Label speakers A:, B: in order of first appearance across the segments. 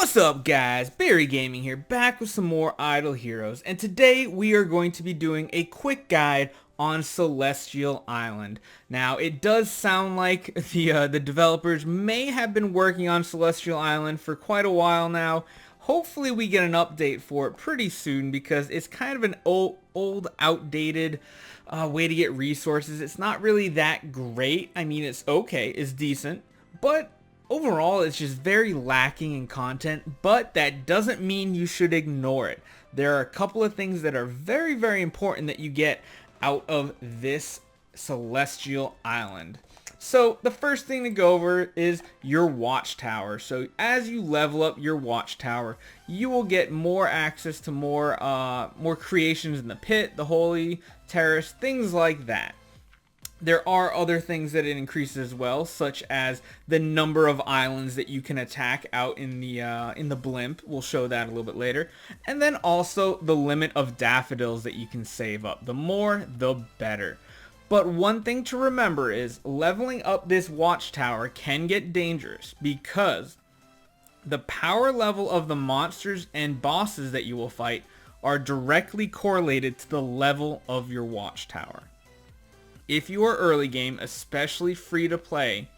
A: What's up guys, Barry Gaming here, back with some more Idle Heroes, and today we are going to be doing a quick guide on Celestial Island. Now it does sound like the developers may have been working on Celestial Island for quite a while now. Hopefully we get an update for it pretty soon because it's kind of an old outdated way to get resources. It's not really that great. I mean, it's okay, it's decent, but overall, it's just very lacking in content, but that doesn't mean you should ignore it. There are a couple of things that are very, very important that you get out of this Celestial Island. So the first thing to go over is your watchtower. So as you level up your watchtower, you will get more access to more creations in the pit, the holy terrace, things like that. There are other things that it increases as well, such as the number of islands that you can attack out in the blimp. We'll show that a little bit later. And then also the limit of daffodils that you can save up. The more, the better. But one thing to remember is leveling up this watchtower can get dangerous because the power level of the monsters and bosses that you will fight are directly correlated to the level of your watchtower. If you are early game, especially free to play,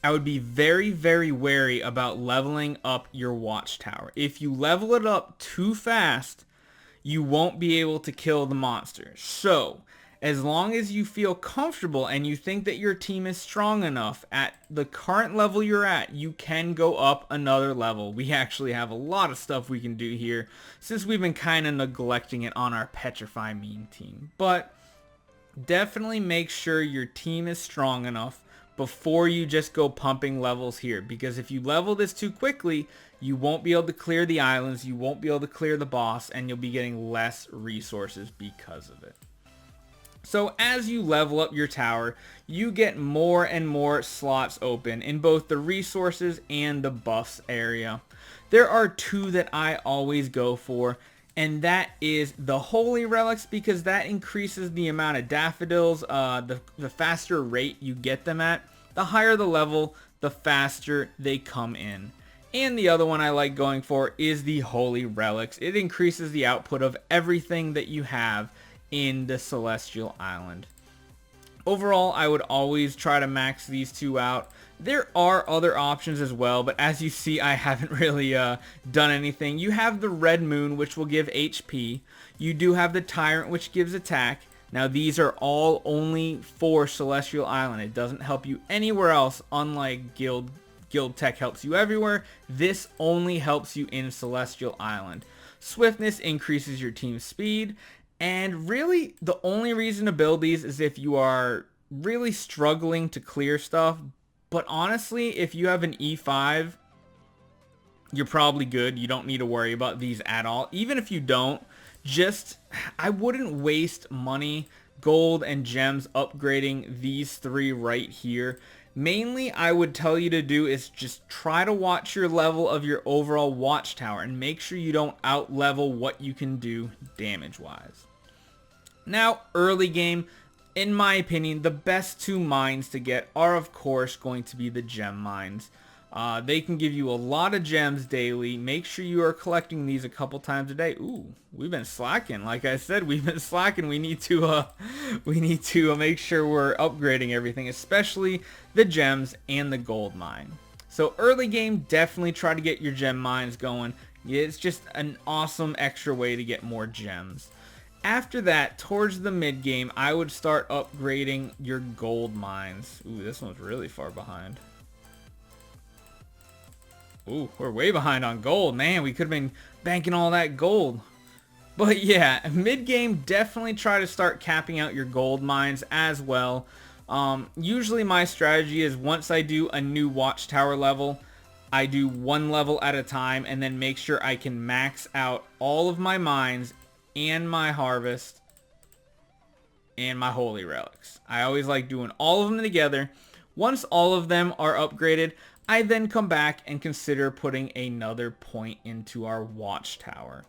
A: I would be very, very wary about leveling up your watchtower. If you level it up too fast, you won't be able to kill the monsters. So, as long as you feel comfortable and you think that your team is strong enough at the current level you're at, you can go up another level. We actually have a lot of stuff we can do here since we've been kind of neglecting it on our Petrify Meme team. But definitely make sure your team is strong enough before you just go pumping levels here, because if you level this too quickly, you won't be able to clear the islands, you won't be able to clear the boss, and you'll be getting less resources because of it. So as you level up your tower, you get more and more slots open in both the resources and the buffs area. There are two that I always go for, and that is the holy relics, because that increases the amount of daffodils. The faster rate you get them at, the higher the level, the faster they come in. And the other one I like going for is the holy relics. It increases the output of everything that you have in the Celestial Island. Overall, I would always try to max these two out. There are other options as well, but as you see, I haven't really done anything. You have the Red Moon, which will give HP. You do have the Tyrant, which gives attack. Now, these are all only for Celestial Island. It doesn't help you anywhere else, unlike Guild Tech helps you everywhere. This only helps you in Celestial Island. Swiftness increases your team's speed, and really, the only reason to build these is if you are really struggling to clear stuff. But honestly, if you have an E5, you're probably good. You don't need to worry about these at all. Even if you don't, I wouldn't waste money, gold, and gems upgrading these three right here. Mainly, I would tell you to do is just try to watch your level of your overall watchtower and make sure you don't out-level what you can do damage-wise. Now, early game, in my opinion, the best two mines to get are, of course, going to be the gem mines. They can give you a lot of gems daily. Make sure you are collecting these a couple times a day. Ooh, we've been slacking. Like I said, we've been slacking. We need to make sure we're upgrading everything, especially the gems and the gold mine. So early game, definitely try to get your gem mines going. It's just an awesome extra way to get more gems. After that, towards the mid game, I would start upgrading your gold mines. Ooh, this one's really far behind. Ooh, we're way behind on gold. Man, we could have been banking all that gold. But yeah, mid game, definitely try to start capping out your gold mines as well. Usually my strategy is once I do a new watchtower level, I do one level at a time and then make sure I can max out all of my mines and my harvest and my holy relics. I always like doing all of them together. Once all of them are upgraded, I then come back and consider putting another point into our watchtower.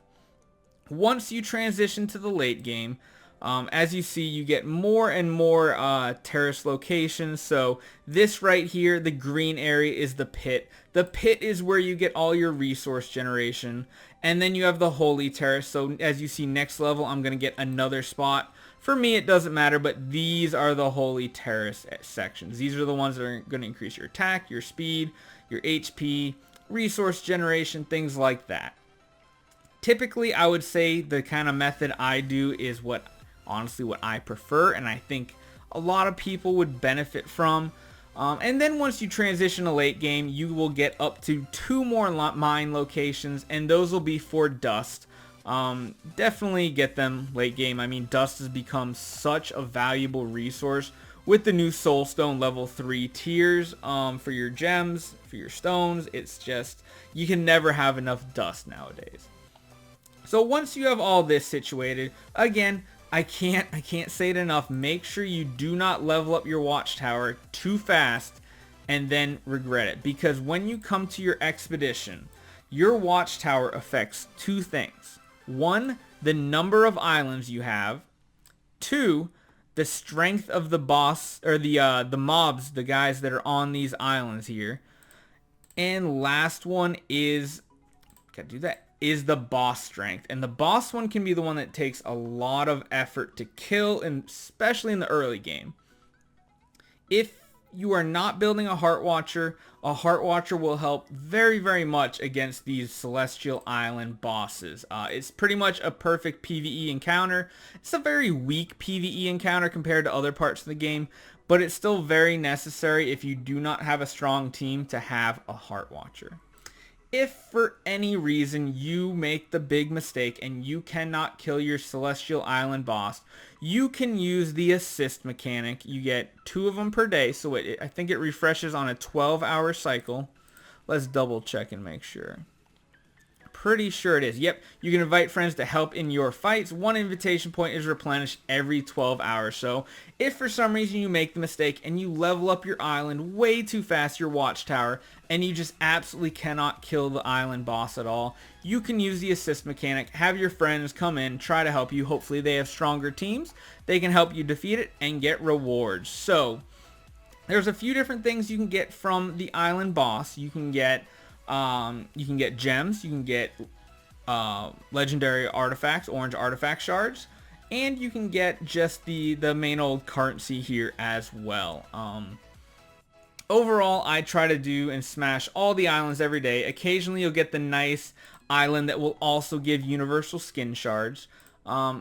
A: Once you transition to the late game, As you see, you get more and more terrace locations. So this right here, the green area, is the pit. The pit is where you get all your resource generation. And then you have the holy terrace. So as you see, next level, I'm going to get another spot. For me, it doesn't matter, but these are the holy terrace sections. These are the ones that are going to increase your attack, your speed, your HP, resource generation, things like that. Typically, I would say the kind of method I do is honestly what I prefer, and I think a lot of people would benefit from. And then once you transition to late game, you will get up to 2 more mine locations, and those will be for dust. Definitely get them late game. I mean, dust has become such a valuable resource with the new soulstone level 3 tiers for your gems, for your stones. It's just, you can never have enough dust nowadays. So once you have all this situated, again, I can't say it enough, make sure you do not level up your watchtower too fast and then regret it. Because when you come to your expedition, your watchtower affects 2 things. 1, the number of islands you have. 2, the strength of the boss, or the mobs, the guys that are on these islands here. And last one is, gotta do that, is the boss strength. And the boss one can be the one that takes a lot of effort to kill, and especially in the early game. If you are not building a Heart Watcher will help very, very much against these Celestial Island bosses. It's pretty much a perfect PvE encounter. It's a very weak PvE encounter compared to other parts of the game, but it's still very necessary if you do not have a strong team to have a Heart Watcher. If for any reason you make the big mistake and you cannot kill your Celestial Island boss, you can use the assist mechanic. You get 2 of them per day, so I think it refreshes on a 12-hour cycle. Let's double check and make sure. Pretty sure it is. Yep, you can invite friends to help in your fights. 1 invitation point is replenished every 12 hours. So if for some reason you make the mistake and you level up your island way too fast, your watchtower, and you just absolutely cannot kill the island boss at all, you can use the assist mechanic, have your friends come in, try to help you. Hopefully they have stronger teams. They can help you defeat it and get rewards. So there's a few different things you can get from the island boss. You can get gems, you can get legendary artifacts, orange artifact shards, and you can get just the main old currency here as well. Overall, I try to do and smash all the islands every day. Occasionally you'll get the nice island that will also give universal skin shards.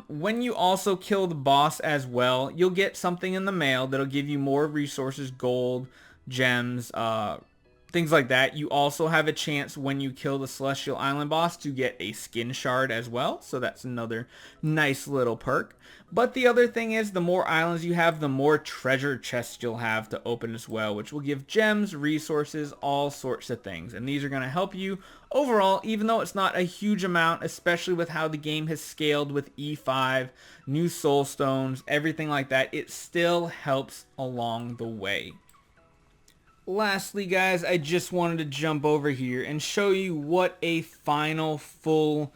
A: When you also kill the boss as well, you'll get something in the mail that'll give you more resources, gold, gems, things like that. You also have a chance when you kill the Celestial Island boss to get a skin shard as well. So that's another nice little perk. But the other thing is, the more islands you have, the more treasure chests you'll have to open as well, which will give gems, resources, all sorts of things. And these are going to help you overall, even though it's not a huge amount, especially with how the game has scaled with E5, new soul stones, everything like that. It still helps along the way. Lastly, guys, I just wanted to jump over here and show you what a final full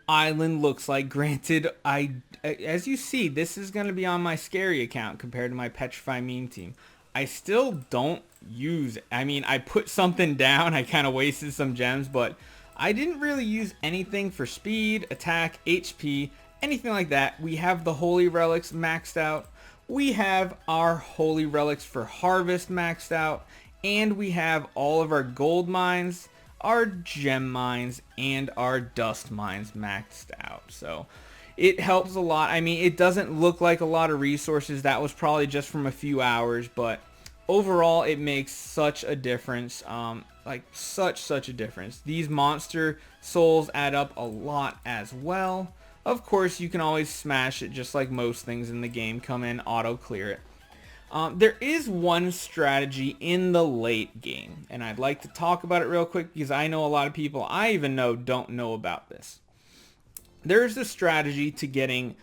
A: island looks like. Granted, as you see, this is going to be on my Skerei account compared to my Petrify meme team. I still don't use, I put something down, I kind of wasted some gems, but I didn't really use anything for speed, attack, HP, anything like that. We have the Holy Relics maxed out. We have our Holy Relics for Harvest maxed out. And we have all of our gold mines, our gem mines, and our dust mines maxed out. So it helps a lot. I mean, it doesn't look like a lot of resources. That was probably just from a few hours, but overall it makes such a difference. Like such a difference. These monster souls add up a lot as well. Of course, you can always smash it just like most things in the game. Come in, auto clear it. There is one strategy in the late game, and I'd like to talk about it real quick because I know a lot of people I even know don't know about this. There's a strategy to getting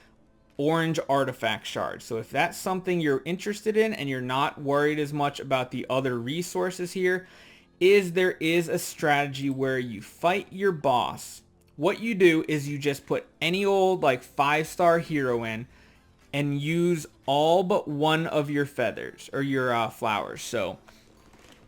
A: orange artifact shards. So if that's something you're interested in and you're not worried as much about the other resources here, there is a strategy where you fight your boss. What you do is you just put any old like 5-star hero in, and use all but one of your feathers or your flowers. So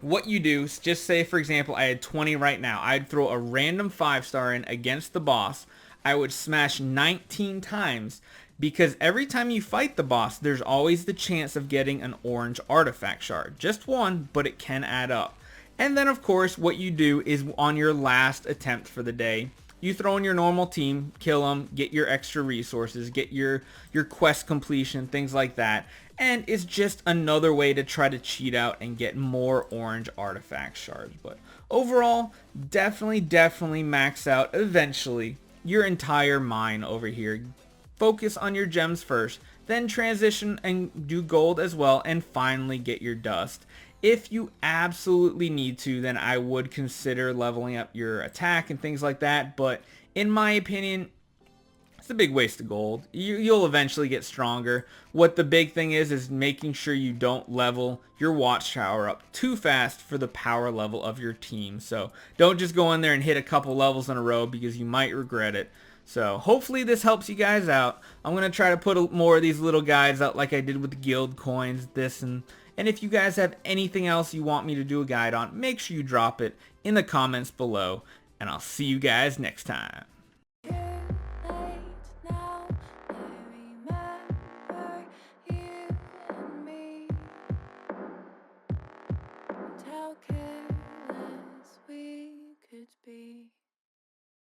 A: what you do is, just say for example I had 20 right now, I'd throw a random 5-star in against the boss. I would smash 19 times, because every time you fight the boss there's always the chance of getting an orange artifact shard. Just one, but it can add up. And then of course what you do is, on your last attempt for the day, you throw in your normal team, kill them, get your extra resources, get your quest completion, things like that. And it's just another way to try to cheat out and get more orange artifact shards. But overall, definitely max out eventually your entire mine over here. Focus on your gems first, then transition and do gold as well, and finally get your dust. If you absolutely need to, then I would consider leveling up your attack and things like that, but in my opinion, it's a big waste of gold. You'll eventually get stronger. What the big thing is making sure you don't level your watchtower up too fast for the power level of your team. So don't just go in there and hit a couple levels in a row, because you might regret it. So hopefully this helps you guys out. I'm going to try to put more of these little guides out like I did with the guild coins, and if you guys have anything else you want me to do a guide on, make sure you drop it in the comments below, and I'll see you guys next time.